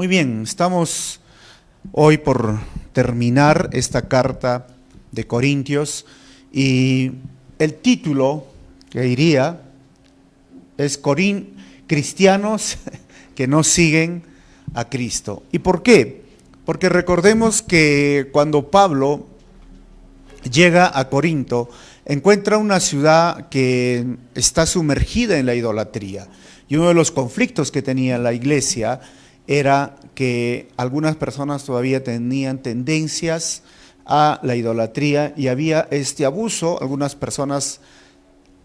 Muy bien, estamos hoy por terminar esta carta de Corintios y el título que diría es Cristianos que no siguen a Cristo. ¿Y por qué? Porque recordemos que cuando Pablo llega a Corinto, encuentra una ciudad que está sumergida en la idolatría. Y uno de los conflictos que tenía la iglesia era que algunas personas todavía tenían tendencias a la idolatría y había este abuso. Algunas personas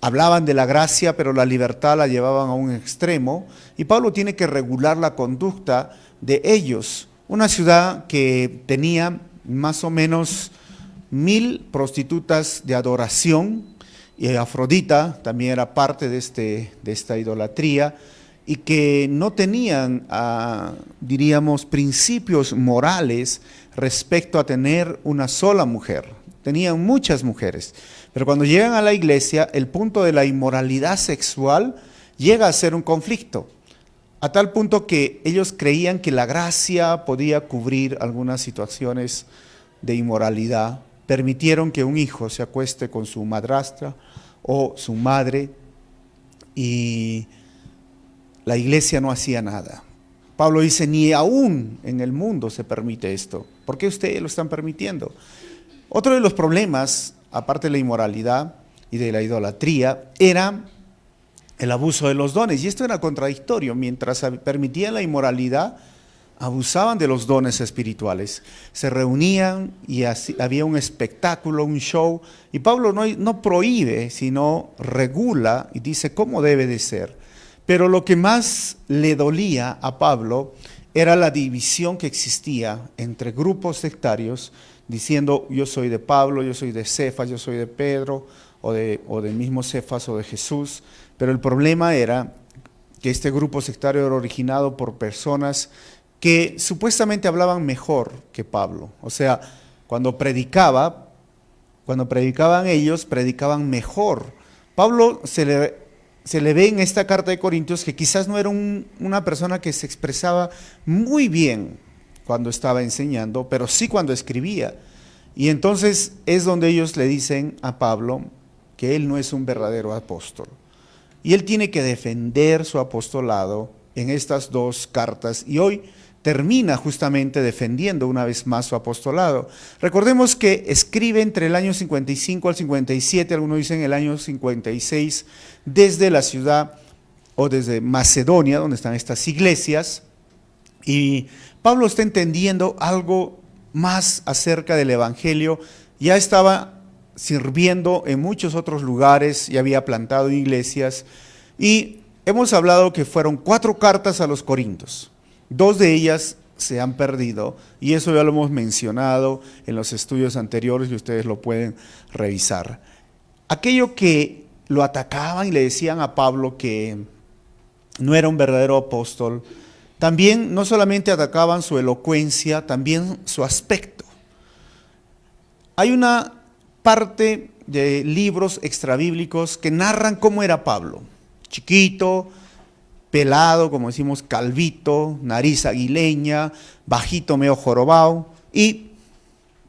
hablaban de la gracia, pero la libertad la llevaban a un extremo. Y Pablo tiene que regular la conducta de ellos. Una ciudad que tenía más o menos 1000 prostitutas de adoración, y Afrodita también era parte de esta idolatría, y que no tenían, diríamos, principios morales respecto a tener una sola mujer. Tenían muchas mujeres, pero cuando llegan a la iglesia, el punto de la inmoralidad sexual llega a ser un conflicto, a tal punto que ellos creían que la gracia podía cubrir algunas situaciones de inmoralidad. Permitieron que un hijo se acueste con su madrastra o su madre y la iglesia no hacía nada. Pablo dice, ni aún en el mundo se permite esto. ¿Por qué ustedes lo están permitiendo? Otro de los problemas, aparte de la inmoralidad y de la idolatría, era el abuso de los dones. Y esto era contradictorio. Mientras permitían la inmoralidad, abusaban de los dones espirituales. Se reunían y había un espectáculo, un show. Y Pablo no prohíbe, sino regula y dice cómo debe de ser. Pero lo que más le dolía a Pablo era la división que existía entre grupos sectarios, diciendo yo soy de Pablo, yo soy de Cefas, yo soy de Pedro, o del mismo Cefas o de Jesús. Pero el problema era que este grupo sectario era originado por personas que supuestamente hablaban mejor que Pablo. O sea, cuando predicaban ellos, predicaban mejor. Pablo se le ve en esta carta de Corintios que quizás no era una persona que se expresaba muy bien cuando estaba enseñando, pero sí cuando escribía. Y entonces es donde ellos le dicen a Pablo que él no es un verdadero apóstol. Y él tiene que defender su apostolado en estas dos cartas. Y hoy termina justamente defendiendo una vez más su apostolado. Recordemos que escribe entre el año 55 al 57, algunos dicen el año 56, desde la ciudad o desde Macedonia, donde están estas iglesias, y Pablo está entendiendo algo más acerca del evangelio. Ya estaba sirviendo en muchos otros lugares y había plantado iglesias, y hemos hablado que fueron 4 cartas a los Corintios. 2 de ellas se han perdido y eso ya lo hemos mencionado en los estudios anteriores y ustedes lo pueden revisar. Aquello que lo atacaban y le decían a Pablo que no era un verdadero apóstol, también no solamente atacaban su elocuencia, también su aspecto. Hay una parte de libros extrabíblicos que narran cómo era Pablo, chiquito, pelado, como decimos, calvito, nariz aguileña, bajito, medio jorobado y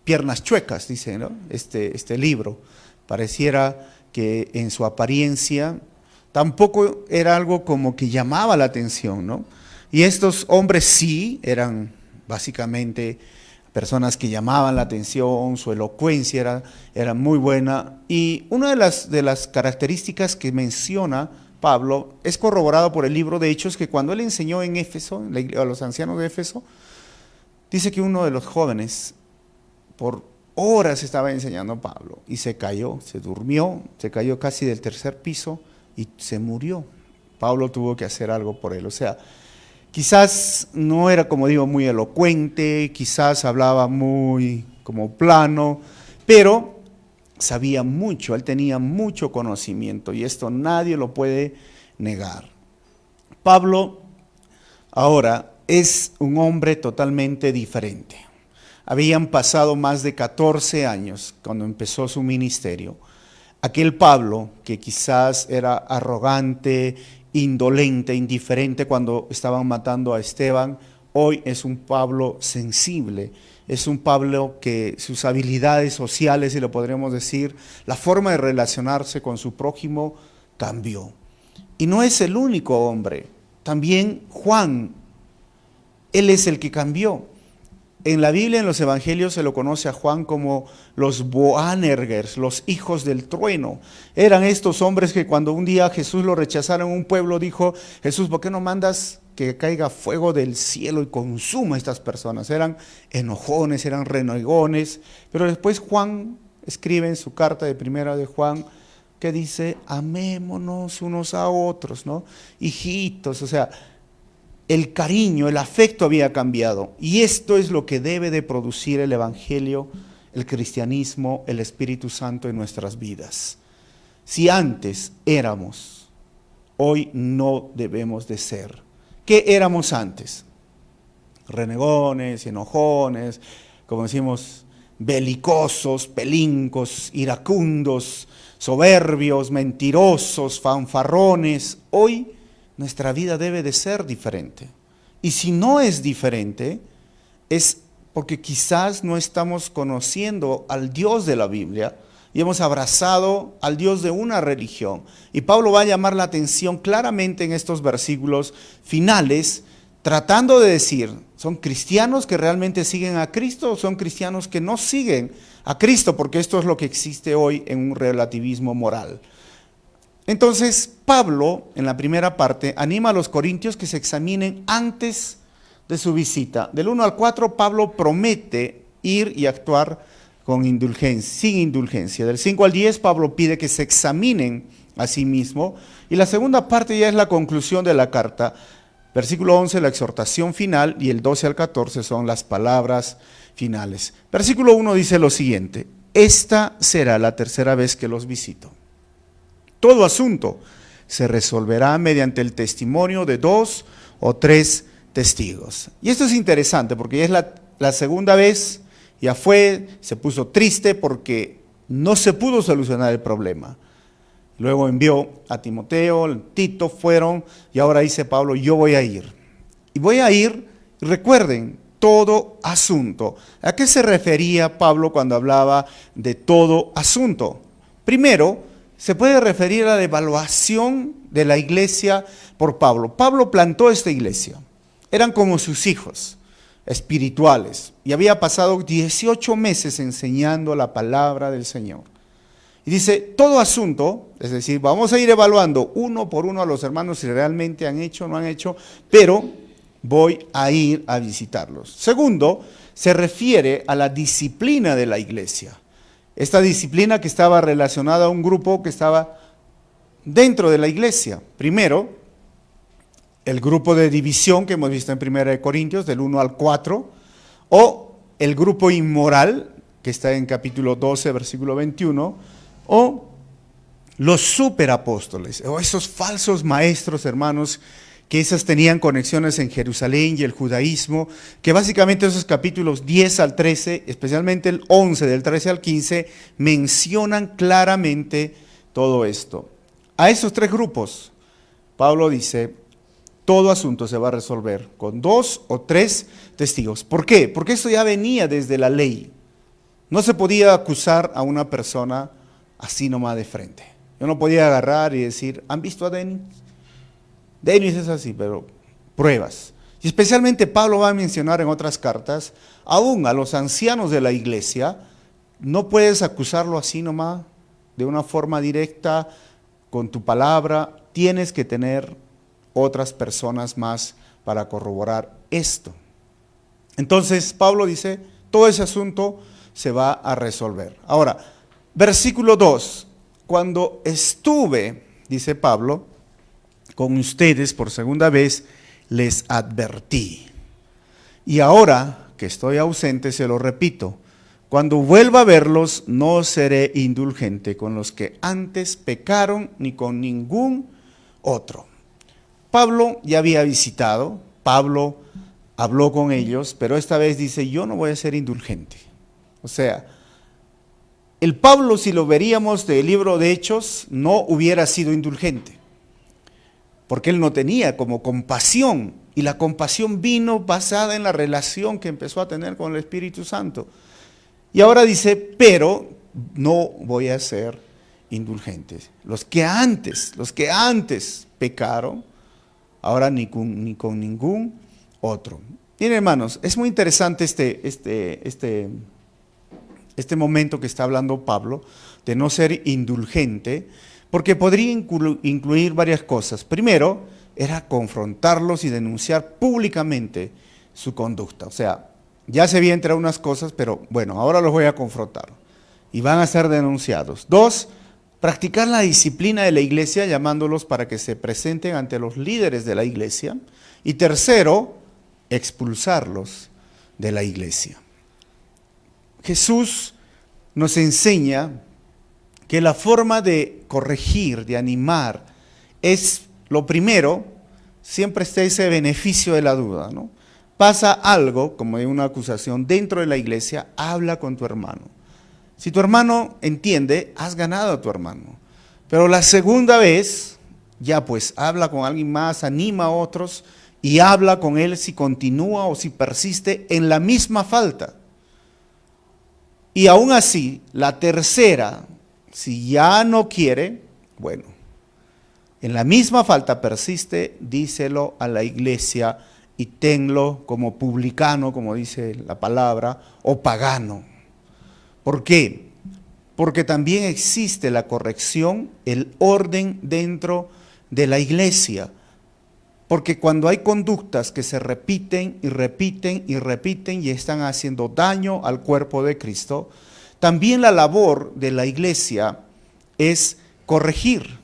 piernas chuecas, dice, ¿no? Este libro. Pareciera que en su apariencia tampoco era algo como que llamaba la atención, ¿no? Y estos hombres sí eran básicamente personas que llamaban la atención, su elocuencia era muy buena. Y una de las características que menciona Pablo es corroborado por el libro de Hechos, que cuando él enseñó en Éfeso, a los ancianos de Éfeso, dice que uno de los jóvenes por horas estaba enseñando a Pablo y se cayó, se durmió, se cayó casi del 3er piso y se murió. Pablo tuvo que hacer algo por él. O sea, quizás no era, como digo, muy elocuente, quizás hablaba muy como plano, pero sabía mucho, él tenía mucho conocimiento y esto nadie lo puede negar. Pablo ahora es un hombre totalmente diferente. Habían pasado más de 14 años cuando empezó su ministerio. Aquel Pablo que quizás era arrogante, indolente, indiferente cuando estaban matando a Esteban, Hoy es un Pablo sensible, es un Pablo que sus habilidades sociales, si lo podríamos decir, la forma de relacionarse con su prójimo cambió. Y no es el único hombre, también Juan, él es el que cambió. En la Biblia, en los evangelios, se lo conoce a Juan como los Boanergers, los hijos del trueno. Eran estos hombres que cuando un día Jesús lo rechazaron en un pueblo, dijo: Jesús, ¿por qué no mandas que caiga fuego del cielo y consuma a estas personas? Eran enojones, eran renegones. Pero después Juan escribe en su carta de primera de Juan que dice: amémonos unos a otros, ¿no? Hijitos, o sea, el cariño, el afecto había cambiado. Y esto es lo que debe de producir el evangelio, el cristianismo, el Espíritu Santo en nuestras vidas. Si antes éramos, hoy no debemos de ser. ¿Qué éramos antes? Renegones, enojones, como decimos, belicosos, pelincos, iracundos, soberbios, mentirosos, fanfarrones. Hoy nuestra vida debe de ser diferente. Y si no es diferente, es porque quizás no estamos conociendo al Dios de la Biblia y hemos abrazado al Dios de una religión. Y Pablo va a llamar la atención claramente en estos versículos finales, tratando de decir, ¿son cristianos que realmente siguen a Cristo o son cristianos que no siguen a Cristo? Porque esto es lo que existe hoy en un relativismo moral. Entonces, Pablo, en la primera parte, anima a los corintios que se examinen antes de su visita. Del 1 al 4, Pablo promete ir y actuar con indulgencia, sin indulgencia. Del 5 al 10, Pablo pide que se examinen a sí mismo. Y la segunda parte ya es la conclusión de la carta. Versículo 11, la exhortación final, y el 12 al 14 son las palabras finales. Versículo 1 dice lo siguiente: esta será la tercera vez que los visito. Todo asunto se resolverá mediante el testimonio de 2 o 3 testigos. Y esto es interesante porque es la segunda vez, ya fue, se puso triste porque no se pudo solucionar el problema. Luego envió a Timoteo, Tito fueron, y ahora dice Pablo: yo voy a ir. Y voy a ir, recuerden, todo asunto. ¿A qué se refería Pablo cuando hablaba de todo asunto? Primero, se puede referir a la evaluación de la iglesia por Pablo. Pablo plantó esta iglesia. Eran como sus hijos espirituales. Y había pasado 18 meses enseñando la palabra del Señor. Y dice, todo asunto, es decir, vamos a ir evaluando uno por uno a los hermanos si realmente han hecho o no han hecho, pero voy a ir a visitarlos. Segundo, se refiere a la disciplina de la iglesia. Esta disciplina que estaba relacionada a un grupo que estaba dentro de la iglesia. Primero, el grupo de división que hemos visto en 1 Corintios, del 1 al 4, o el grupo inmoral, que está en capítulo 12, versículo 21, o los superapóstoles, o esos falsos maestros, hermanos, que esas tenían conexiones en Jerusalén y el judaísmo, que básicamente esos capítulos 10 al 13, especialmente el 11 del 13 al 15, mencionan claramente todo esto. A esos 3 grupos, Pablo dice, todo asunto se va a resolver con 2 o 3 testigos. ¿Por qué? Porque esto ya venía desde la ley. No se podía acusar a una persona así nomás de frente. Yo no podía agarrar y decir, ¿han visto a Denis? Denis es así, pero pruebas. Y especialmente Pablo va a mencionar en otras cartas, aún a los ancianos de la iglesia, no puedes acusarlo así nomás, de una forma directa, con tu palabra, tienes que tener otras personas más para corroborar esto. Entonces Pablo dice, todo ese asunto se va a resolver. Ahora, versículo 2, cuando estuve, dice Pablo, con ustedes por segunda vez, les advertí. Y ahora que estoy ausente, se lo repito, cuando vuelva a verlos, no seré indulgente con los que antes pecaron, ni con ningún otro. Pablo ya había visitado, Pablo habló con ellos, pero esta vez dice, yo no voy a ser indulgente. O sea, el Pablo, si lo veríamos del libro de Hechos, no hubiera sido indulgente, porque él no tenía como compasión Y la compasión vino basada en la relación que empezó a tener con el Espíritu Santo. Y ahora dice, pero no voy a ser indulgentes. Los que antes pecaron, ahora ni con ningún otro. Miren, hermanos, es muy interesante este momento que está hablando Pablo, de no ser indulgente, porque podría incluir varias cosas. Primero, era confrontarlos y denunciar públicamente su conducta. O sea, ya se había entrado unas cosas, pero bueno, ahora los voy a confrontar. Y van a ser denunciados. Dos, practicar la disciplina de la iglesia, llamándolos para que se presenten ante los líderes de la iglesia. Y tercero, expulsarlos de la iglesia. Jesús nos enseña que la forma de corregir, de animar, es lo primero, siempre está ese beneficio de la duda, ¿no? Pasa algo, como hay una acusación dentro de la iglesia, habla con tu hermano. Si tu hermano entiende, has ganado a tu hermano. Pero la segunda vez, ya pues, habla con alguien más, anima a otros y habla con él si continúa o si persiste en la misma falta. Y aún así, la tercera, si ya no quiere, bueno, en la misma falta persiste, díselo a la iglesia y tenlo como publicano, como dice la palabra, o pagano. ¿Por qué? Porque también existe la corrección, el orden dentro de la iglesia. Porque cuando hay conductas que se repiten y repiten y repiten y están haciendo daño al cuerpo de Cristo, también la labor de la iglesia es corregir.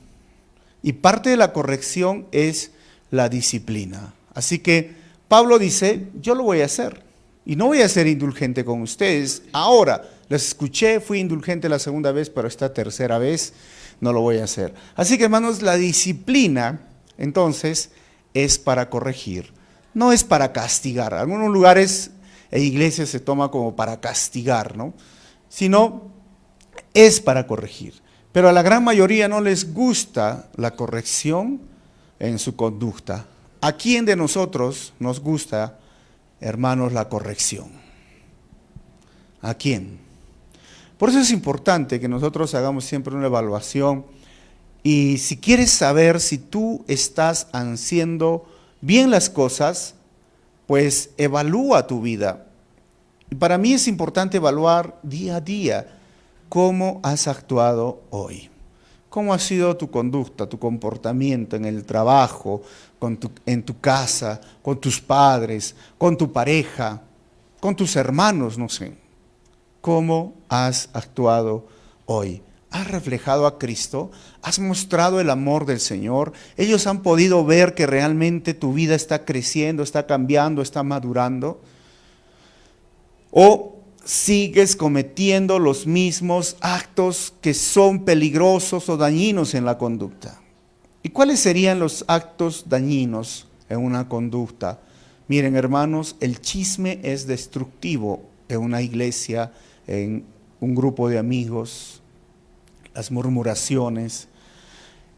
Y parte de la corrección es la disciplina. Así que Pablo dice, yo lo voy a hacer. Y no voy a ser indulgente con ustedes. Ahora, les escuché, fui indulgente la segunda vez, pero esta tercera vez no lo voy a hacer. Así que, hermanos, la disciplina, entonces, es para corregir, no es para castigar. En algunos lugares e iglesias se toma como para castigar, ¿no? Sino es para corregir. Pero a la gran mayoría no les gusta la corrección en su conducta. ¿A quién de nosotros nos gusta, hermanos, la corrección? ¿A quién? Por eso es importante que nosotros hagamos siempre una evaluación. Y si quieres saber si tú estás haciendo bien las cosas, pues evalúa tu vida. Y para mí es importante evaluar día a día cómo has actuado hoy. ¿Cómo ha sido tu conducta, tu comportamiento en el trabajo, en tu casa, con tus padres, con tu pareja, con tus hermanos, no sé? ¿Cómo has actuado hoy? ¿Has reflejado a Cristo? ¿Has mostrado el amor del Señor? ¿Ellos han podido ver que realmente tu vida está creciendo, está cambiando, está madurando? ¿O sigues cometiendo los mismos actos que son peligrosos o dañinos en la conducta? ¿Y cuáles serían los actos dañinos en una conducta? Miren, hermanos, el chisme es destructivo en una iglesia, en un grupo de amigos. Las murmuraciones,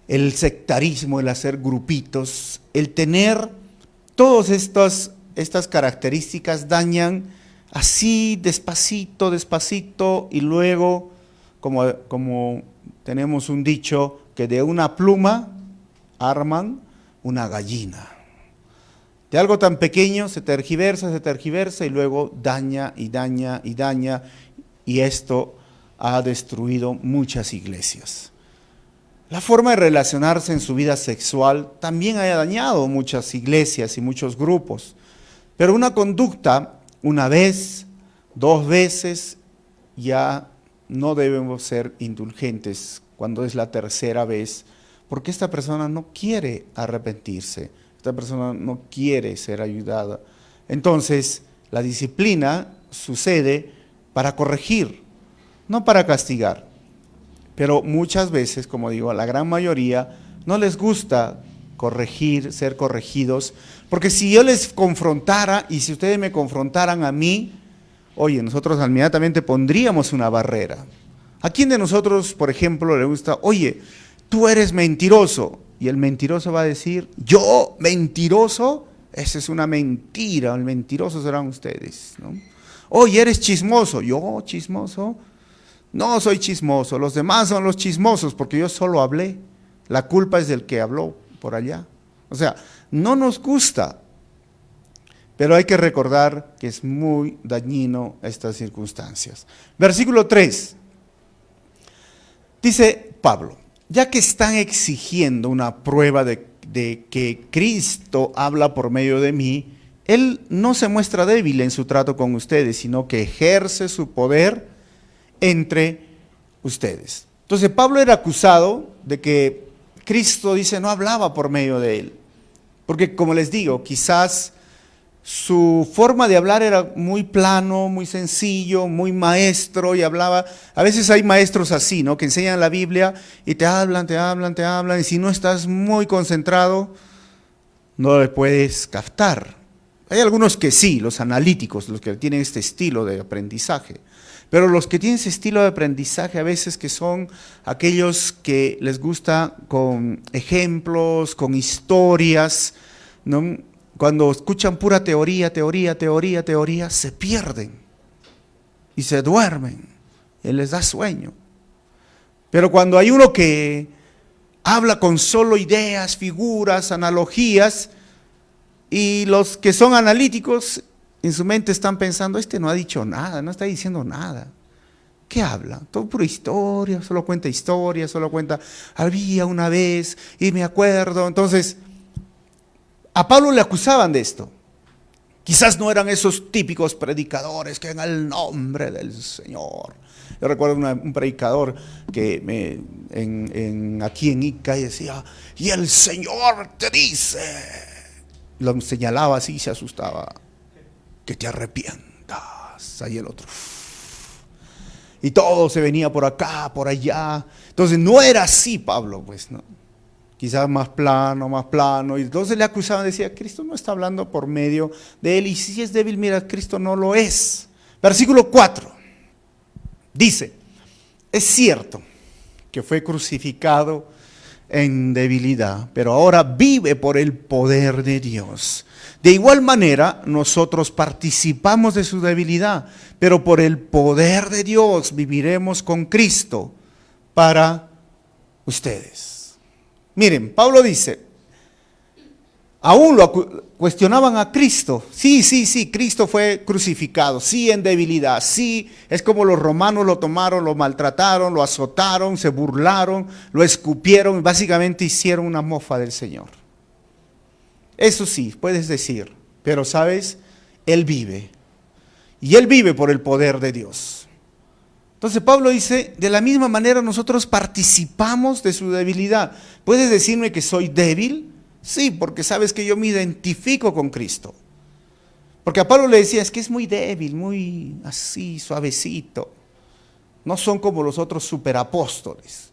el sectarismo, el hacer grupitos, el tener todas estas características dañan así despacito, despacito, y luego, como tenemos un dicho, que de una pluma arman una gallina. De algo tan pequeño se tergiversa y luego daña y daña y daña, y esto ha destruido muchas iglesias. La forma de relacionarse en su vida sexual también ha dañado muchas iglesias y muchos grupos. Pero una conducta, una vez, 2 veces, ya no debemos ser indulgentes cuando es la tercera vez, porque esta persona no quiere arrepentirse, esta persona no quiere ser ayudada. Entonces, la disciplina sucede para corregir, no para castigar. Pero muchas veces, como digo, a la gran mayoría no les gusta corregir, ser corregidos, porque si yo les confrontara y si ustedes me confrontaran a mí, oye, nosotros inmediatamente pondríamos una barrera. ¿A quién de nosotros, por ejemplo, le gusta, oye, tú eres mentiroso? Y el mentiroso va a decir, ¿yo mentiroso? Esa es una mentira, el mentiroso serán ustedes, ¿no? Oye, eres chismoso. ¿Yo chismoso? No soy chismoso, los demás son los chismosos porque yo solo hablé. La culpa es del que habló por allá. O sea, no nos gusta, pero hay que recordar que es muy dañino estas circunstancias. Versículo 3. Dice Pablo, ya que están exigiendo una prueba de que Cristo habla por medio de mí, Él no se muestra débil en su trato con ustedes, sino que ejerce su poder entre ustedes. Entonces Pablo era acusado de que Cristo, dice, no hablaba por medio de él. Porque como les digo, quizás su forma de hablar era muy plano, muy sencillo, muy maestro y hablaba. A veces hay maestros así, ¿no? Que enseñan la Biblia y te hablan, y si no estás muy concentrado, no le puedes captar. Hay algunos que sí, los analíticos, los que tienen este estilo de aprendizaje. Pero los que tienen ese estilo de aprendizaje a veces que son aquellos que les gusta con ejemplos, con historias, ¿no? Cuando escuchan pura teoría, se pierden y se duermen y les da sueño. Pero cuando hay uno que habla con solo ideas, figuras, analogías, y los que son analíticos en su mente están pensando, este no ha dicho nada, no está diciendo nada. ¿Qué habla? Todo pura historia, solo cuenta, había una vez y me acuerdo. Entonces, a Pablo le acusaban de esto. Quizás no eran esos típicos predicadores que en el nombre del Señor. Yo recuerdo un predicador que aquí en Ica decía, y el Señor te dice, lo señalaba así y se asustaba, que te arrepientas. Ahí el otro. Y todo se venía por acá, por allá. Entonces no era así Pablo, pues, ¿no? Quizás más plano. Y entonces le acusaban, decía, Cristo no está hablando por medio de él. Y si es débil, mira, Cristo no lo es. Versículo 4. Dice, es cierto que fue crucificado en debilidad, pero ahora vive por el poder de Dios. De igual manera, nosotros participamos de su debilidad, pero por el poder de Dios viviremos con Cristo para ustedes. Miren, Pablo dice, aún lo cuestionaban a Cristo. Sí, Cristo fue crucificado, sí en debilidad, sí, es como los romanos lo tomaron, lo maltrataron, lo azotaron, se burlaron, lo escupieron, básicamente hicieron una mofa del Señor. Eso sí, puedes decir, pero sabes, Él vive. Y Él vive por el poder de Dios. Entonces Pablo dice, de la misma manera nosotros participamos de su debilidad. ¿Puedes decirme que soy débil? Sí, porque sabes que yo me identifico con Cristo. Porque a Pablo le decía, es que es muy débil, muy así, suavecito. No son como los otros superapóstoles.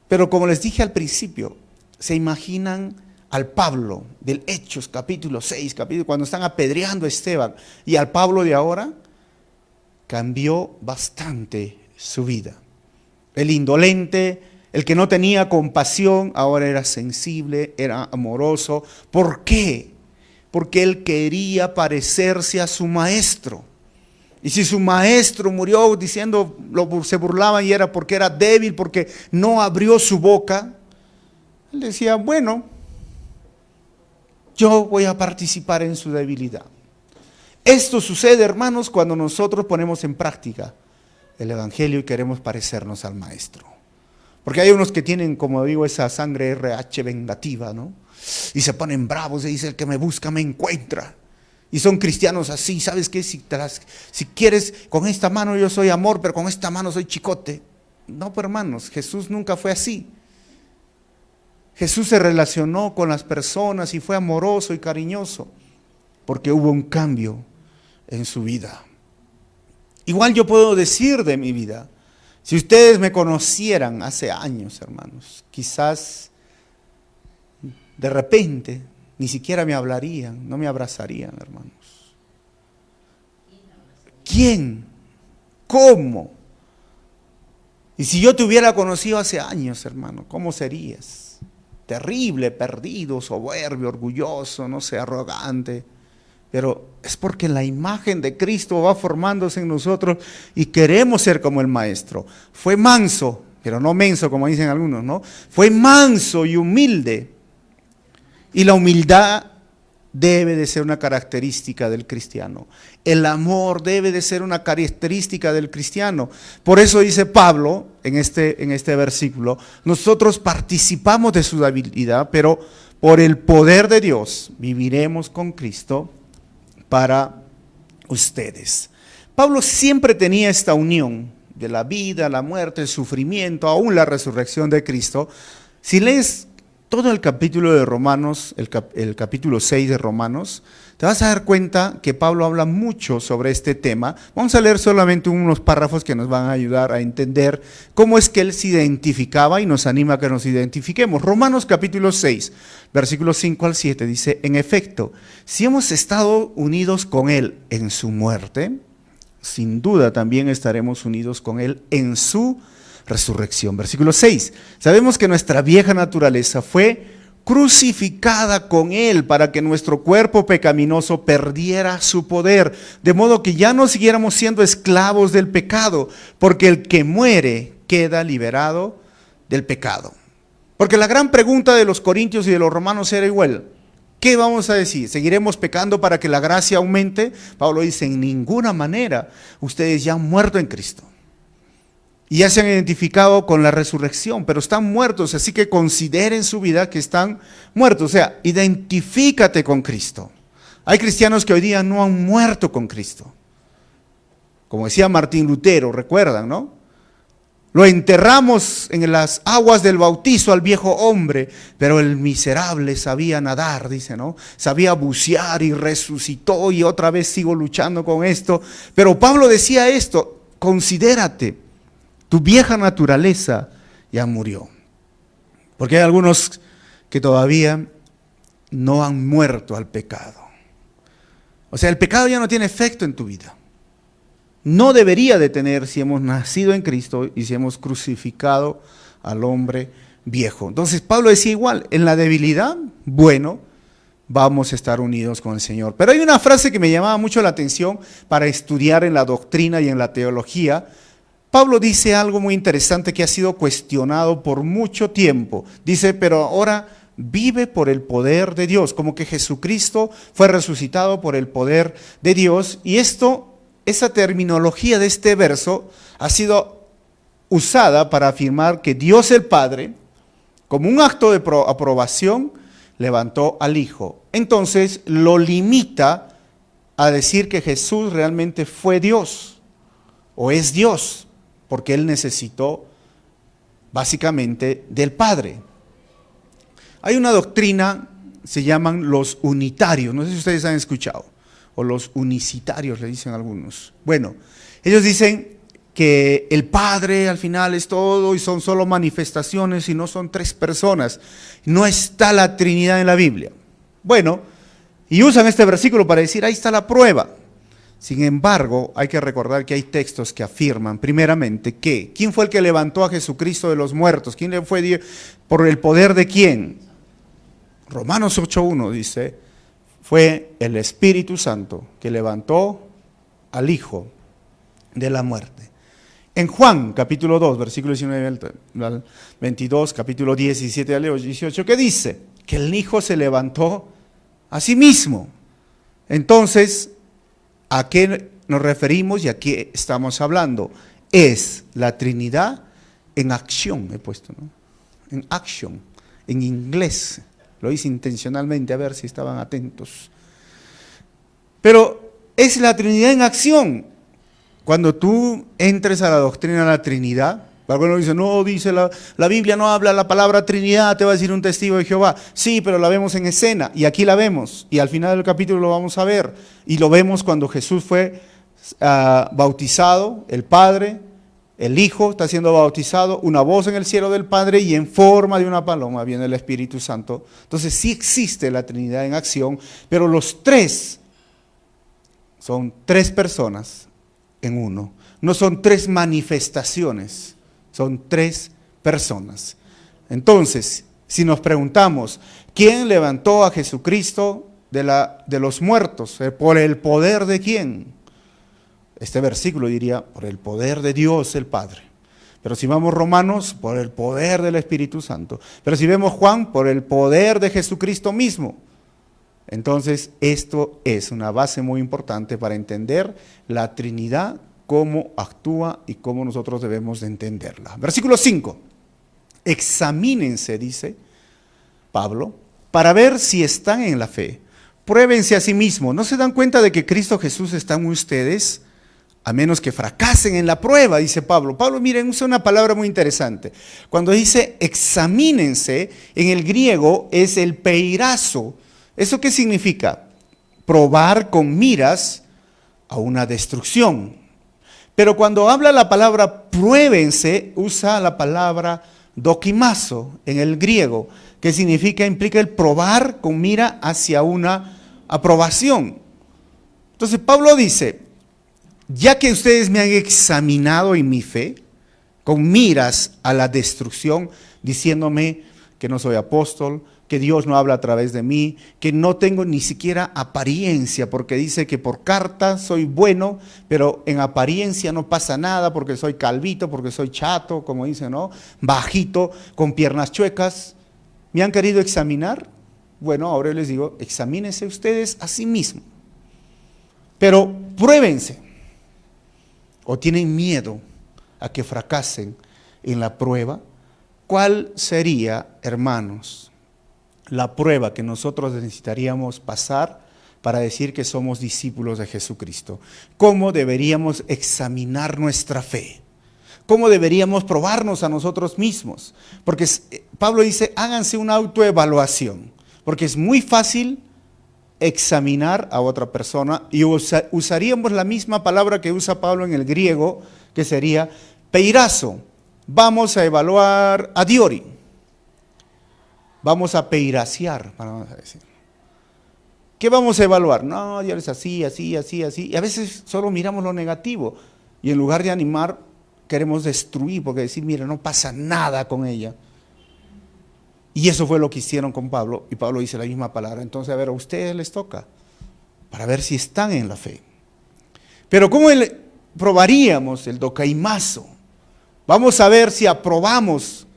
Pero como les dije al principio, se imaginan al Pablo del Hechos capítulo 6, cuando están apedreando a Esteban, y al Pablo de ahora, cambió bastante su vida. El indolente, el que no tenía compasión, ahora era sensible, era amoroso. ¿Por qué? Porque él quería parecerse a su maestro. Y si su maestro murió diciendo, se burlaban y era porque era débil, porque no abrió su boca, él decía, bueno, yo voy a participar en su debilidad. Esto sucede, hermanos, cuando nosotros ponemos en práctica el Evangelio y queremos parecernos al Maestro. Porque hay unos que tienen, como digo, esa sangre RH vengativa, ¿no? Y se ponen bravos y dicen, el que me busca me encuentra. Y son cristianos así, ¿sabes qué? Si quieres, con esta mano yo soy amor, pero con esta mano soy chicote. No, pues hermanos, Jesús nunca fue así. Jesús se relacionó con las personas y fue amoroso y cariñoso, porque hubo un cambio en su vida. Igual yo puedo decir de mi vida, si ustedes me conocieran hace años, hermanos, quizás de repente ni siquiera me hablarían, no me abrazarían, hermanos. ¿Quién? ¿Cómo? Y si yo te hubiera conocido hace años, hermano, ¿cómo serías? terrible, perdido, soberbio, orgulloso, no sé, arrogante. Pero es porque la imagen de Cristo va formándose en nosotros y queremos ser como el Maestro. Fue manso, pero no menso como dicen algunos, ¿no? Fue manso y humilde. Y la humildad debe de ser una característica del cristiano. El amor debe de ser una característica del cristiano. Por eso dice Pablo en este versículo, nosotros participamos de su debilidad, pero por el poder de Dios viviremos con Cristo para ustedes. Pablo siempre tenía esta unión de la vida, la muerte, el sufrimiento, aún la resurrección de Cristo. Si lees todo el capítulo de Romanos, el capítulo 6 de Romanos, te vas a dar cuenta que Pablo habla mucho sobre este tema. Vamos a leer solamente unos párrafos que nos van a ayudar a entender cómo es que él se identificaba y nos anima a que nos identifiquemos. Romanos capítulo 6, versículos 5 al 7 dice, en efecto, si hemos estado unidos con él en su muerte, sin duda también estaremos unidos con él en su resurrección. Versículo 6, sabemos que nuestra vieja naturaleza fue crucificada con él para que nuestro cuerpo pecaminoso perdiera su poder, de modo que ya no siguiéramos siendo esclavos del pecado, porque el que muere queda liberado del pecado. Porque la gran pregunta de los corintios y de los romanos era igual, ¿qué vamos a decir? ¿Seguiremos pecando para que la gracia aumente? Pablo dice, en ninguna manera, ustedes ya han muerto en Cristo. Y ya se han identificado con la resurrección, pero están muertos, así que consideren su vida que están muertos. O sea, identifícate con Cristo. Hay cristianos que hoy día no han muerto con Cristo. Como decía Martín Lutero, recuerdan, ¿no? Lo enterramos en las aguas del bautizo al viejo hombre, pero el miserable sabía nadar, dice, ¿no? Sabía bucear y resucitó y otra vez sigo luchando con esto. Pero Pablo decía esto, considérate. Tu vieja naturaleza ya murió. Porque hay algunos que todavía no han muerto al pecado. O sea, el pecado ya no tiene efecto en tu vida. No debería de tener si hemos nacido en Cristo y si hemos crucificado al hombre viejo. Entonces Pablo decía igual, en la debilidad, bueno, vamos a estar unidos con el Señor. Pero hay una frase que me llamaba mucho la atención para estudiar en la doctrina y en la teología. Pablo dice algo muy interesante que ha sido cuestionado por mucho tiempo. Dice, pero ahora vive por el poder de Dios, como que Jesucristo fue resucitado por el poder de Dios. Y esa terminología de este verso ha sido usada para afirmar que Dios el Padre, como un acto de aprobación, levantó al Hijo. Entonces lo limita a decir que Jesús realmente fue Dios o es Dios, porque él necesitó básicamente del Padre. Hay una doctrina, se llaman los unitarios, no sé si ustedes han escuchado, o los unicitarios le dicen algunos. Bueno, ellos dicen que el Padre al final es todo y son solo manifestaciones y no son tres personas. No está la Trinidad en la Biblia. Bueno, y usan este versículo para decir, ahí está la prueba. Sin embargo, hay que recordar que hay textos que afirman, primeramente, que ¿quién fue el que levantó a Jesucristo de los muertos? ¿Quién le fue por el poder de quién? Romanos 8.1 dice, fue el Espíritu Santo que levantó al Hijo de la muerte. En Juan, capítulo 2, versículo 19 al 22, capítulo 10, 17 al 18, ¿qué dice? Que el Hijo se levantó a sí mismo. Entonces, ¿a qué nos referimos y a qué estamos hablando? Es la Trinidad en acción, he puesto, ¿no? En action, en inglés. Lo hice intencionalmente, a ver si estaban atentos. Pero es la Trinidad en acción. Cuando tú entres a la doctrina de la Trinidad, algunos dicen, no, dice la Biblia no habla la palabra Trinidad, te va a decir un testigo de Jehová. Sí, pero la vemos en escena y aquí la vemos y al final del capítulo lo vamos a ver. Y lo vemos cuando Jesús fue bautizado, el Padre, el Hijo está siendo bautizado, una voz en el cielo del Padre y en forma de una paloma viene el Espíritu Santo. Entonces sí existe la Trinidad en acción, pero los tres son tres personas en uno. No son tres manifestaciones. Son tres personas. Entonces, Si nos preguntamos, ¿quién levantó a Jesucristo de los muertos? ¿Por el poder de quién? Este versículo diría, por el poder de Dios el Padre. Pero si vamos Romanos, por el poder del Espíritu Santo. Pero si vemos Juan, por el poder de Jesucristo mismo. Entonces, esto es una base muy importante para entender la Trinidad, cómo actúa y cómo nosotros debemos de entenderla. Versículo 5. Examínense, dice Pablo, para ver si están en la fe. Pruébense a sí mismos. ¿No se dan cuenta de que Cristo Jesús está en ustedes? A menos que fracasen en la prueba, dice Pablo. Pablo, miren, usa una palabra muy interesante. Cuando dice examínense, en el griego es el peirazo. ¿Eso qué significa? Probar con miras a una destrucción. Pero cuando habla la palabra pruébense, usa la palabra dokimazo en el griego, que implica el probar con mira hacia una aprobación. Entonces Pablo dice, ya que ustedes me han examinado en mi fe, con miras a la destrucción, diciéndome que no soy apóstol, que Dios no habla a través de mí, que no tengo ni siquiera apariencia, porque dice que por carta soy bueno, pero en apariencia no pasa nada, porque soy calvito, porque soy chato, como dicen, ¿no? Bajito, con piernas chuecas. ¿Me han querido examinar? Bueno, ahora les digo, examínense ustedes a sí mismos. Pero pruébense. ¿O tienen miedo a que fracasen en la prueba? ¿Cuál sería, hermanos, la prueba que nosotros necesitaríamos pasar para decir que somos discípulos de Jesucristo? ¿Cómo deberíamos examinar nuestra fe? ¿Cómo deberíamos probarnos a nosotros mismos? Porque Pablo dice, háganse una autoevaluación, porque es muy fácil examinar a otra persona y usaríamos la misma palabra que usa Pablo en el griego, que sería peirazo. Vamos a evaluar a Diori. Vamos a peiraciar, vamos a decir. ¿Qué vamos a evaluar? No, Dios es así, así, así, así. Y a veces solo miramos lo negativo y en lugar de animar, queremos destruir, porque decir, mira, no pasa nada con ella. Y eso fue lo que hicieron con Pablo, y Pablo dice la misma palabra. Entonces, a ver, a ustedes les toca, para ver si están en la fe. Pero ¿cómo probaríamos el dokaimazo? Vamos a ver si aprobamos.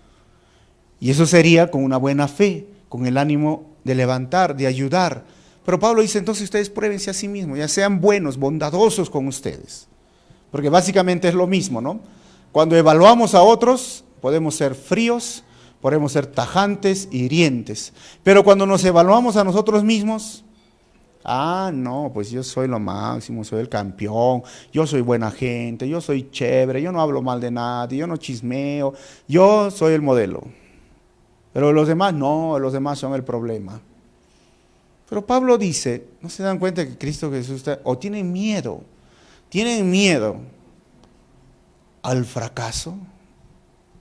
Y eso sería con una buena fe, con el ánimo de levantar, de ayudar. Pero Pablo dice, entonces ustedes pruébense a sí mismos, ya sean buenos, bondadosos con ustedes. Porque básicamente es lo mismo, ¿no? Cuando evaluamos a otros, podemos ser fríos, podemos ser tajantes, hirientes. Pero cuando nos evaluamos a nosotros mismos, no, pues yo soy lo máximo, soy el campeón, yo soy buena gente, yo soy chévere, yo no hablo mal de nadie, yo no chismeo, yo soy el modelo. Pero los demás no, los demás son el problema. Pero Pablo dice, ¿no se dan cuenta que Cristo Jesús está, o tienen miedo al fracaso,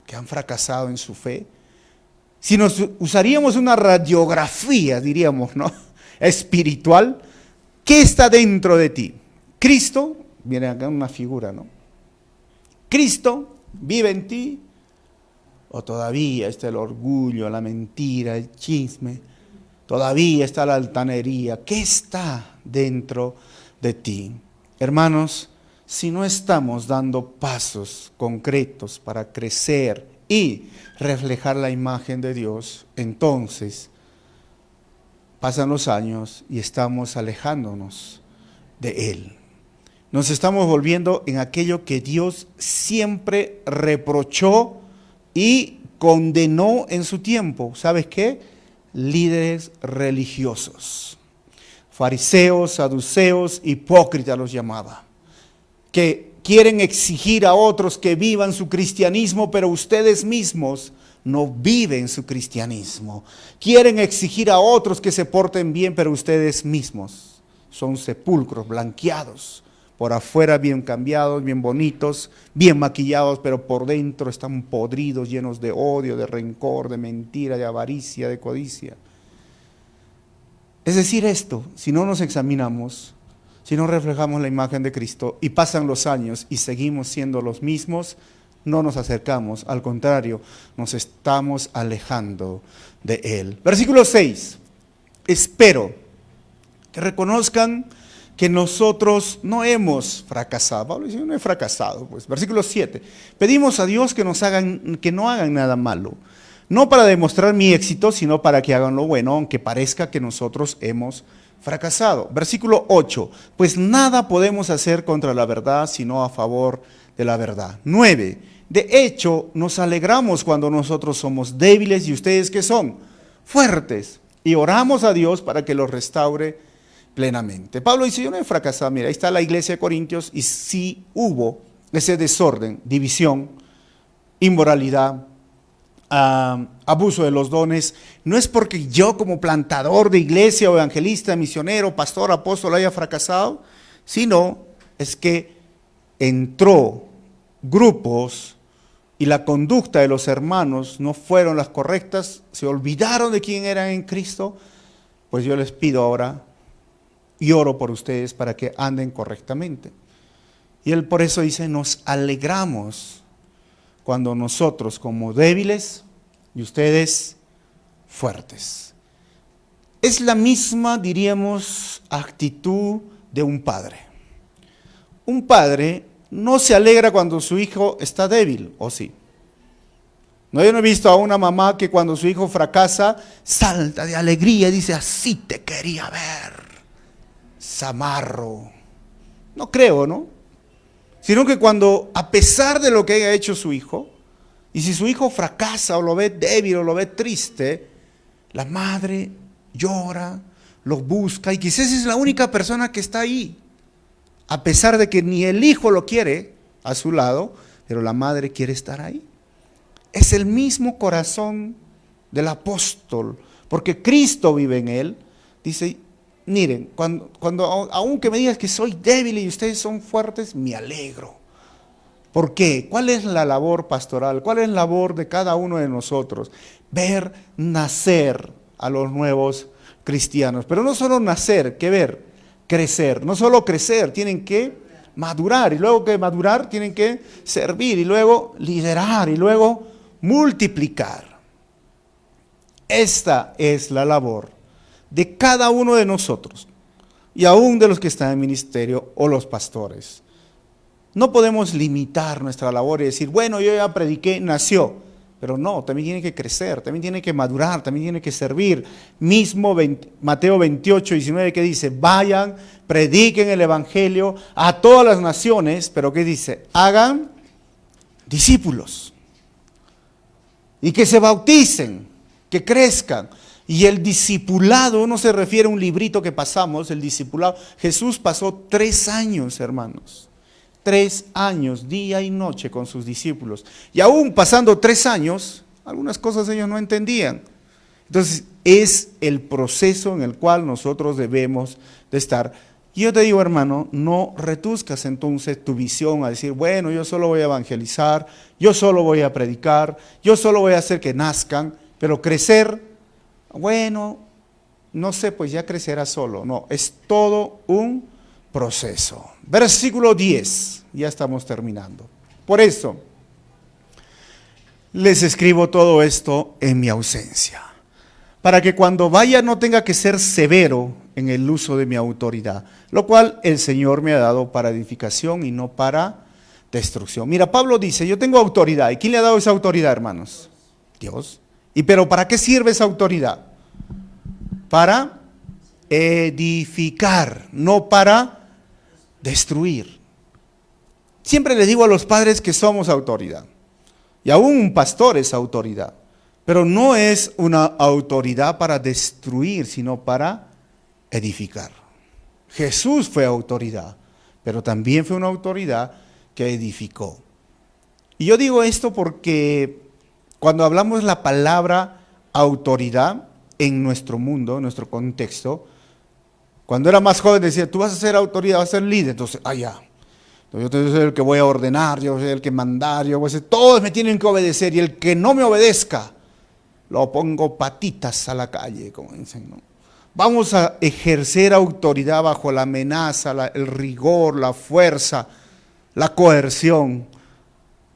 que han fracasado en su fe? Si nos usaríamos una radiografía, diríamos, ¿no?, espiritual, ¿qué está dentro de ti? Cristo, viene acá una figura, ¿no? Cristo vive en ti, o todavía está el orgullo, la mentira, el chisme, todavía está la altanería. ¿Qué está dentro de ti? Hermanos, si no estamos dando pasos concretos para crecer y reflejar la imagen de Dios, entonces pasan los años y estamos alejándonos de Él. Nos estamos volviendo en aquello que Dios siempre reprochó y condenó en su tiempo. ¿Sabes qué? Líderes religiosos, fariseos, saduceos, hipócritas los llamaba, que quieren exigir a otros que vivan su cristianismo, pero ustedes mismos no viven su cristianismo. Quieren exigir a otros que se porten bien, pero ustedes mismos son sepulcros blanqueados, por afuera bien cambiados, bien bonitos, bien maquillados, pero por dentro están podridos, llenos de odio, de rencor, de mentira, de avaricia, de codicia. Es decir, esto, si no nos examinamos, si no reflejamos la imagen de Cristo y pasan los años y seguimos siendo los mismos, no nos acercamos, al contrario, nos estamos alejando de Él. Versículo 6, espero que reconozcan que nosotros no hemos fracasado. Pablo dice, yo no he fracasado. Pues. Versículo 7, pedimos a Dios que no hagan nada malo, no para demostrar mi éxito, sino para que hagan lo bueno, aunque parezca que nosotros hemos fracasado. Versículo 8, pues nada podemos hacer contra la verdad, sino a favor de la verdad. 9, de hecho, nos alegramos cuando nosotros somos débiles y ustedes ¿qué son? Fuertes. Y oramos a Dios para que los restaure plenamente. Pablo dice, yo no he fracasado. Mira, ahí está la iglesia de Corintios y sí hubo ese desorden, división, inmoralidad, abuso de los dones. No es porque yo como plantador de iglesia o evangelista, misionero, pastor, apóstol haya fracasado, sino es que entró grupos y la conducta de los hermanos no fueron las correctas, se olvidaron de quién eran en Cristo. Pues yo les pido ahora y oro por ustedes para que anden correctamente. Y él por eso dice, nos alegramos cuando nosotros como débiles y ustedes fuertes. Es la misma, diríamos, actitud de un padre. Un padre no se alegra cuando su hijo está débil, ¿o sí? No, yo no he visto a una mamá que cuando su hijo fracasa, salta de alegría y dice, así te quería ver, zamarro. No creo, ¿no? Sino que cuando, a pesar de lo que haya hecho su hijo, y si su hijo fracasa o lo ve débil o lo ve triste, la madre llora, lo busca y quizás es la única persona que está ahí. A pesar de que ni el hijo lo quiere a su lado, pero la madre quiere estar ahí. Es el mismo corazón del apóstol, porque Cristo vive en él. Dice, miren, cuando aunque me digas que soy débil y ustedes son fuertes, me alegro. ¿Por qué? ¿Cuál es la labor pastoral? ¿Cuál es la labor de cada uno de nosotros? Ver nacer a los nuevos cristianos. Pero no solo nacer, ¿qué ver? Crecer, no solo crecer, tienen que madurar y luego que madurar tienen que servir y luego liderar y luego multiplicar. Esta es la labor de cada uno de nosotros y aún de los que están en ministerio o los pastores. No podemos limitar nuestra labor y decir, bueno, yo ya prediqué, nació. Pero no, también tiene que crecer, también tiene que madurar, también tiene que servir. Mismo Mateo 28, 19, que dice, vayan, prediquen el evangelio a todas las naciones, pero ¿qué dice? Hagan discípulos. Y que se bauticen, que crezcan. Y el discipulado no se refiere a un librito que pasamos, el discipulado. Jesús pasó 3 años, hermanos. 3 años, día y noche con sus discípulos. Y aún pasando 3 años, algunas cosas ellos no entendían. Entonces, es el proceso en el cual nosotros debemos de estar. Y yo te digo, hermano, no reduzcas entonces tu visión a decir, bueno, yo solo voy a evangelizar, yo solo voy a predicar, yo solo voy a hacer que nazcan, pero crecer, bueno, no sé, pues ya crecerá solo. No, es todo un proceso. Versículo 10, ya estamos terminando. Por eso, les escribo todo esto en mi ausencia, para que cuando vaya no tenga que ser severo en el uso de mi autoridad, lo cual el Señor me ha dado para edificación y no para destrucción. Mira, Pablo dice, yo tengo autoridad. ¿Y quién le ha dado esa autoridad, hermanos? Dios. ¿Y pero para qué sirve esa autoridad? Para edificar, no para destruir. Siempre les digo a los padres que somos autoridad. Y aún un pastor es autoridad. Pero no es una autoridad para destruir, sino para edificar. Jesús fue autoridad, pero también fue una autoridad que edificó. Y yo digo esto porque cuando hablamos la palabra autoridad en nuestro mundo, en nuestro contexto, cuando era más joven decía, tú vas a ser autoridad, vas a ser líder, entonces, ya. Entonces, yo soy el que voy a ordenar, yo soy el que mandar, yo voy a ser, todos me tienen que obedecer y el que no me obedezca, lo pongo patitas a la calle, como dicen, ¿no? Vamos a ejercer autoridad bajo la amenaza, el rigor, la fuerza, la coerción.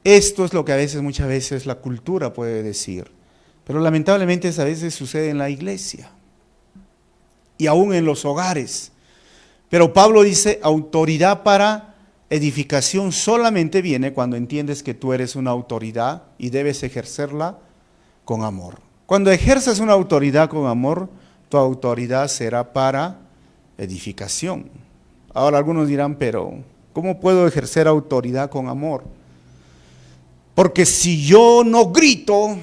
Esto es lo que muchas veces la cultura puede decir, pero lamentablemente a veces sucede en la iglesia y aún en los hogares. Pero Pablo dice, autoridad para edificación solamente viene cuando entiendes que tú eres una autoridad y debes ejercerla con amor. Cuando ejerzas una autoridad con amor, tu autoridad será para edificación. Ahora algunos dirán, pero ¿cómo puedo ejercer autoridad con amor? Porque si yo no grito,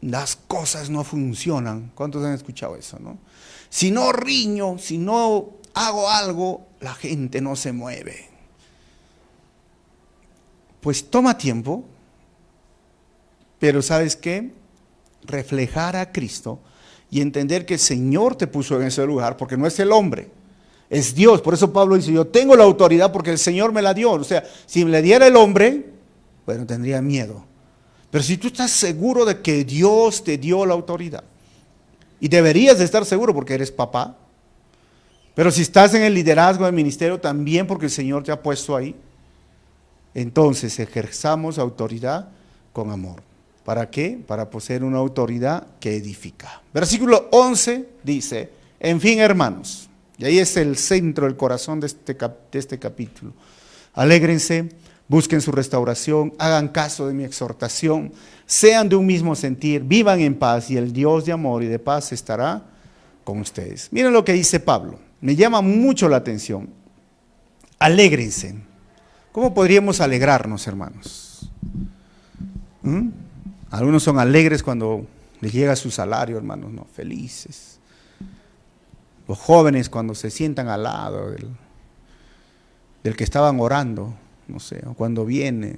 las cosas no funcionan. ¿Cuántos han escuchado eso, no? Si no riño, si no hago algo, la gente no se mueve. Pues toma tiempo, pero ¿sabes qué? Reflejar a Cristo y entender que el Señor te puso en ese lugar, porque no es el hombre, es Dios. Por eso Pablo dice, yo tengo la autoridad porque el Señor me la dio. O sea, si me la diera el hombre, bueno, tendría miedo. Pero si tú estás seguro de que Dios te dio la autoridad, y deberías de estar seguro porque eres papá, pero si estás en el liderazgo del ministerio también porque el Señor te ha puesto ahí, entonces ejerzamos autoridad con amor. ¿Para qué? Para poseer una autoridad que edifica. Versículo 11 dice, en fin, hermanos, y ahí es el centro, el corazón de este capítulo. Alégrense, busquen su restauración, hagan caso de mi exhortación, sean de un mismo sentir, vivan en paz y el Dios de amor y de paz estará con ustedes. Miren lo que dice Pablo, me llama mucho la atención. Alégrense. ¿Cómo podríamos alegrarnos, hermanos? Algunos son alegres cuando les llega su salario, hermanos, no, felices. Los jóvenes cuando se sientan al lado del que estaban orando, no sé, o cuando viene.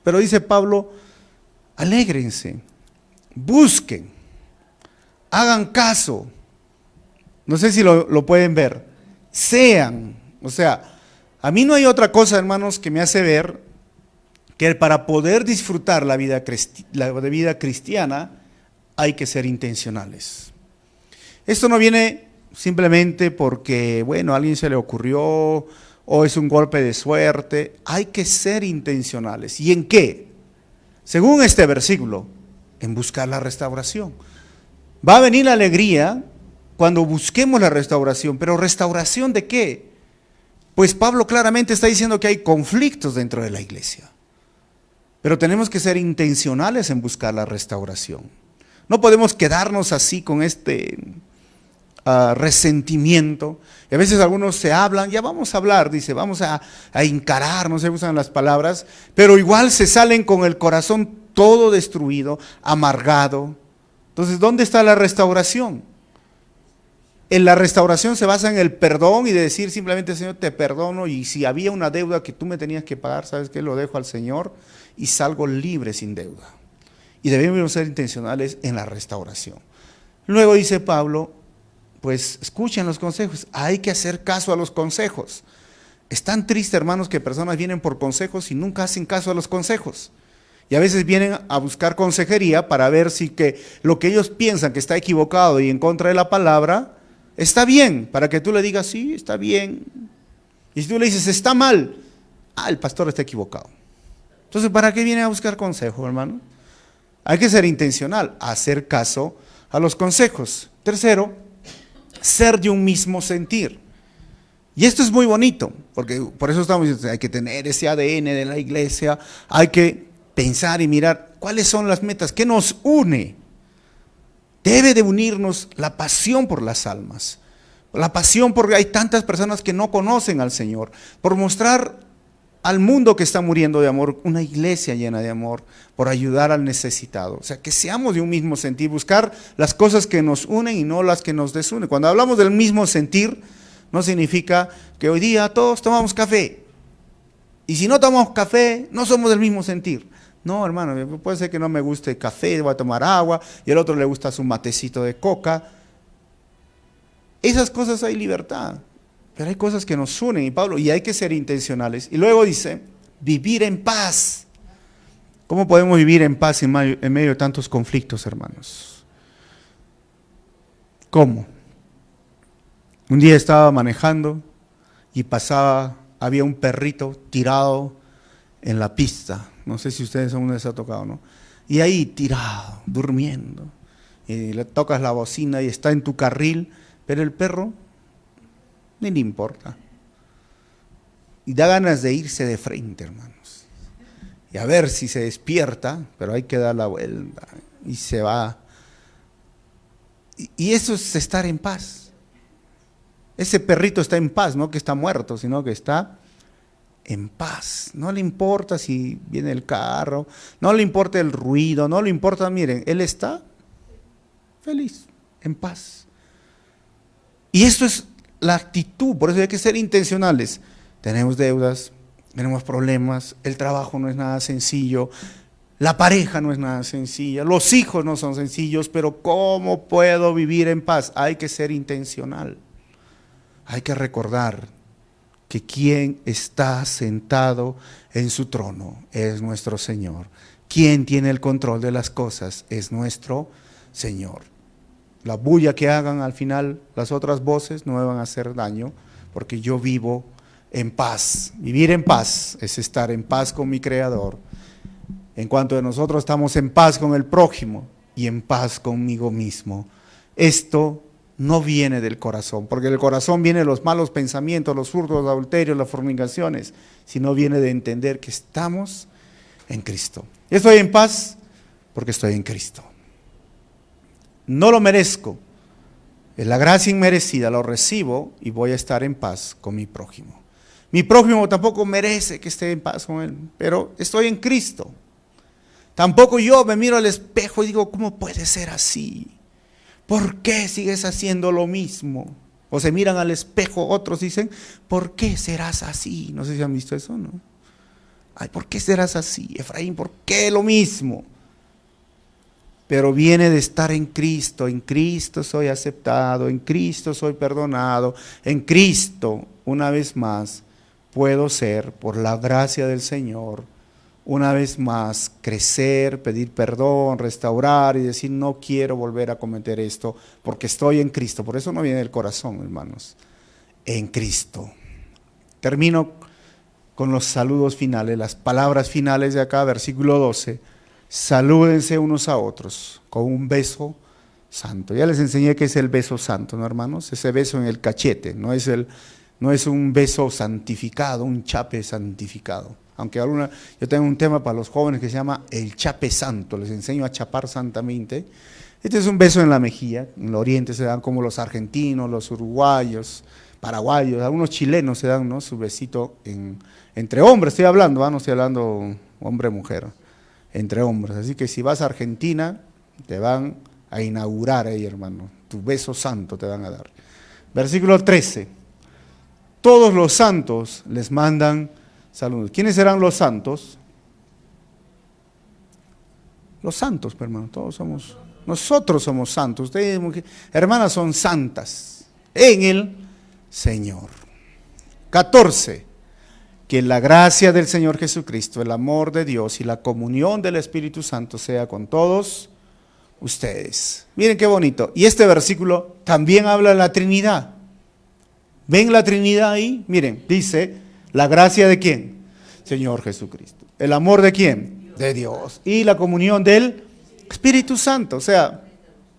Pero dice Pablo, alégrense, busquen, hagan caso. No sé si lo pueden ver. Sean, o sea, a mí no hay otra cosa, hermanos, que me hace ver que para poder disfrutar la vida cristiana hay que ser intencionales. Esto no viene simplemente porque, bueno, a alguien se le ocurrió o es un golpe de suerte. Hay que ser intencionales. ¿Y en qué? Según este versículo, en buscar la restauración. Va a venir la alegría cuando busquemos la restauración, pero ¿restauración de qué? Pues Pablo claramente está diciendo que hay conflictos dentro de la iglesia. Pero tenemos que ser intencionales en buscar la restauración. No podemos quedarnos así con este resentimiento. Y a veces algunos se hablan, ya vamos a hablar, dice, vamos a encarar, no se usan las palabras, pero igual se salen con el corazón todo destruido, amargado. Entonces, ¿dónde está la restauración? En la restauración se basa en el perdón y de decir simplemente, Señor, te perdono, y si había una deuda que tú me tenías que pagar, ¿sabes qué? Lo dejo al Señor y salgo libre sin deuda. Y debemos ser intencionales en la restauración. Luego dice Pablo, pues escuchen los consejos, hay que hacer caso a los consejos. Es tan triste, hermanos, que personas vienen por consejos y nunca hacen caso a los consejos. Y a veces vienen a buscar consejería para ver si que lo que ellos piensan que está equivocado y en contra de la palabra, está bien, para que tú le digas, sí, está bien. Y si tú le dices, está mal, el pastor está equivocado. Entonces, ¿para qué viene a buscar consejo, hermano? Hay que ser intencional, hacer caso a los consejos. Tercero, ser de un mismo sentir. Y esto es muy bonito, porque por eso estamos diciendo, hay que tener ese ADN de la iglesia, hay que pensar y mirar cuáles son las metas, qué nos une. Debe de unirnos la pasión por las almas, la pasión porque hay tantas personas que no conocen al Señor, por mostrar al mundo que está muriendo de amor, una iglesia llena de amor, por ayudar al necesitado. O sea, que seamos de un mismo sentir, buscar las cosas que nos unen y no las que nos desunen. Cuando hablamos del mismo sentir, no significa que hoy día todos tomamos café. Y si no tomamos café, no somos del mismo sentir. No, hermano, puede ser que no me guste el café, voy a tomar agua, y al otro le gusta su matecito de coca. Esas cosas hay libertad. Pero hay cosas que nos unen, y hay que ser intencionales. Y luego dice, vivir en paz. ¿Cómo podemos vivir en paz en medio de tantos conflictos, hermanos? ¿Cómo? Un día estaba manejando y había un perrito tirado en la pista. No sé si ustedes aún les ha tocado, ¿no? Y ahí tirado, durmiendo. Y le tocas la bocina y está en tu carril, pero el perro ni le importa. Y da ganas de irse de frente, hermanos. Y a ver si se despierta, pero hay que dar la vuelta y se va. Y eso es estar en paz. Ese perrito está en paz, no que está muerto, sino que está en paz. No le importa si viene el carro, no le importa el ruido, no le importa, miren, él está feliz, en paz. Y eso es la actitud, por eso hay que ser intencionales. Tenemos deudas, tenemos problemas, el trabajo no es nada sencillo, la pareja no es nada sencilla, los hijos no son sencillos, pero ¿cómo puedo vivir en paz? Hay que ser intencional. Hay que recordar que quien está sentado en su trono es nuestro Señor. Quien tiene el control de las cosas es nuestro Señor. La bulla que hagan al final las otras voces no me van a hacer daño, porque yo vivo en paz. Vivir en paz es estar en paz con mi Creador. En cuanto a nosotros estamos en paz con el prójimo y en paz conmigo mismo. Esto no viene del corazón, porque del corazón vienen los malos pensamientos, los hurtos, los adulterios, las fornicaciones, sino viene de entender que estamos en Cristo. Estoy en paz porque estoy en Cristo. No lo merezco, es la gracia inmerecida, lo recibo y voy a estar en paz con mi prójimo. Mi prójimo tampoco merece que esté en paz con él, pero estoy en Cristo. Tampoco yo me miro al espejo y digo, ¿cómo puede ser así? ¿Por qué sigues haciendo lo mismo? O se miran al espejo, otros dicen, ¿por qué serás así? No sé si han visto eso, ¿no? Ay, ¿por qué serás así, Efraín? ¿Por qué lo mismo? Pero viene de estar en Cristo soy aceptado, en Cristo soy perdonado, en Cristo, una vez más, puedo ser, por la gracia del Señor, una vez más, crecer, pedir perdón, restaurar y decir, no quiero volver a cometer esto, porque estoy en Cristo. Por eso no viene del corazón, hermanos, en Cristo. Termino con los saludos finales, las palabras finales de acá, versículo 12. Salúdense unos a otros con un beso santo. Ya les enseñé qué es el beso santo, ¿no, hermanos? Ese beso en el cachete, no es un beso santificado, un chape santificado. Aunque yo tengo un tema para los jóvenes que se llama el chape santo, les enseño a chapar santamente. Este es un beso en la mejilla, en el oriente se dan como los argentinos, los uruguayos, paraguayos, algunos chilenos se dan, ¿no?, su besito entre hombres, estoy hablando, no estoy hablando hombre-mujer, entre hombres. Así que si vas a Argentina, te van a inaugurar ahí, hermano, tu beso santo te van a dar. Versículo 13, todos los santos les mandan saludos. ¿Quiénes serán los santos? Los santos, hermano, nosotros somos santos. Ustedes, hermanas, son santas en el Señor. 14. Que la gracia del Señor Jesucristo, el amor de Dios y la comunión del Espíritu Santo sea con todos ustedes. Miren qué bonito. Y este versículo también habla de la Trinidad. ¿Ven la Trinidad ahí? Miren, dice, ¿la gracia de quién? Señor Jesucristo. ¿El amor de quién? De Dios. Y la comunión del Espíritu Santo. O sea,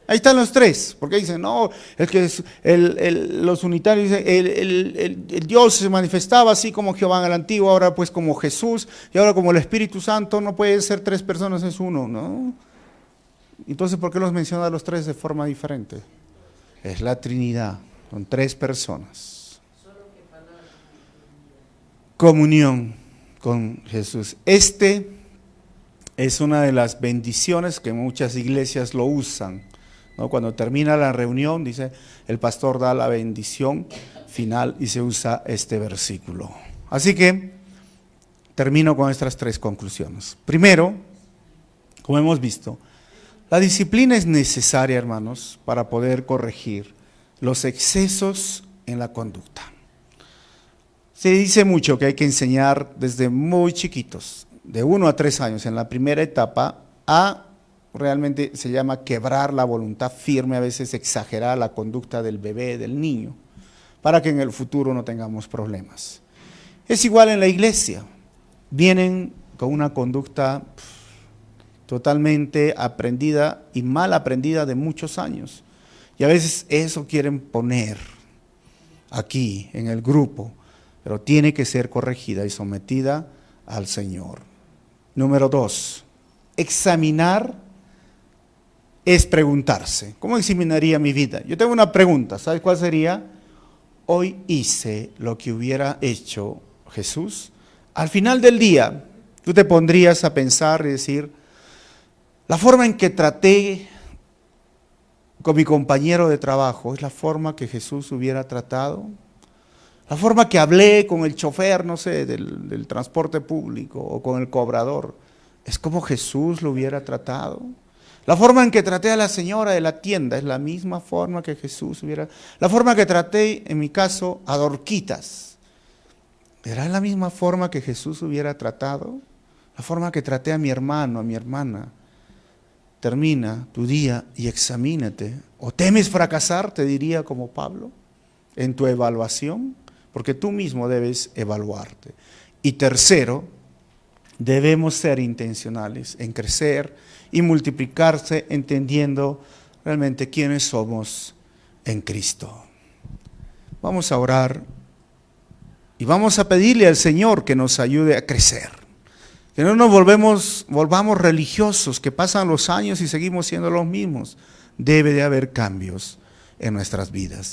ahí están los tres. Porque dicen, no, es que los unitarios dicen, el Dios se manifestaba así como Jehová en el antiguo, ahora pues como Jesús, y ahora como el Espíritu Santo, no puede ser tres personas, es uno, ¿no? Entonces, ¿por qué los menciona a los tres de forma diferente? Es la Trinidad, son tres personas. Comunión con Jesús. Este es una de las bendiciones que muchas iglesias lo usan, ¿no? Cuando termina la reunión, dice, el pastor da la bendición final y se usa este versículo. Así que termino con estas tres conclusiones. Primero, como hemos visto, la disciplina es necesaria, hermanos, para poder corregir los excesos en la conducta. Se dice mucho que hay que enseñar desde muy chiquitos, de 1 a 3 años, en la primera etapa, a realmente se llama quebrar la voluntad firme, a veces exagerar la conducta del bebé, del niño, para que en el futuro no tengamos problemas. Es igual en la iglesia. vienen con una conducta totalmente aprendida y mal aprendida de muchos años. Y a veces eso quieren poner aquí en el grupo, pero tiene que ser corregida y sometida al Señor. Número 2, examinar es preguntarse. ¿Cómo examinaría mi vida? Yo tengo una pregunta, ¿sabes cuál sería? ¿Hoy hice lo que hubiera hecho Jesús? Al final del día, tú te pondrías a pensar y decir, la forma en que traté con mi compañero de trabajo es la forma que Jesús hubiera tratado. La forma que hablé con el chofer, no sé, del transporte público o con el cobrador, es como Jesús lo hubiera tratado. La forma en que traté a la señora de la tienda es la misma forma que Jesús hubiera. La forma que traté, en mi caso, a Dorquitas, ¿era la misma forma que Jesús hubiera tratado? La forma que traté a mi hermano, a mi hermana. Termina tu día y examínate. ¿O temes fracasar, te diría como Pablo, en tu evaluación? Porque tú mismo debes evaluarte. Y tercero, debemos ser intencionales en crecer y multiplicarse entendiendo realmente quiénes somos en Cristo. Vamos a orar y vamos a pedirle al Señor que nos ayude a crecer. Que no nos volvamos religiosos, que pasan los años y seguimos siendo los mismos. Debe de haber cambios en nuestras vidas.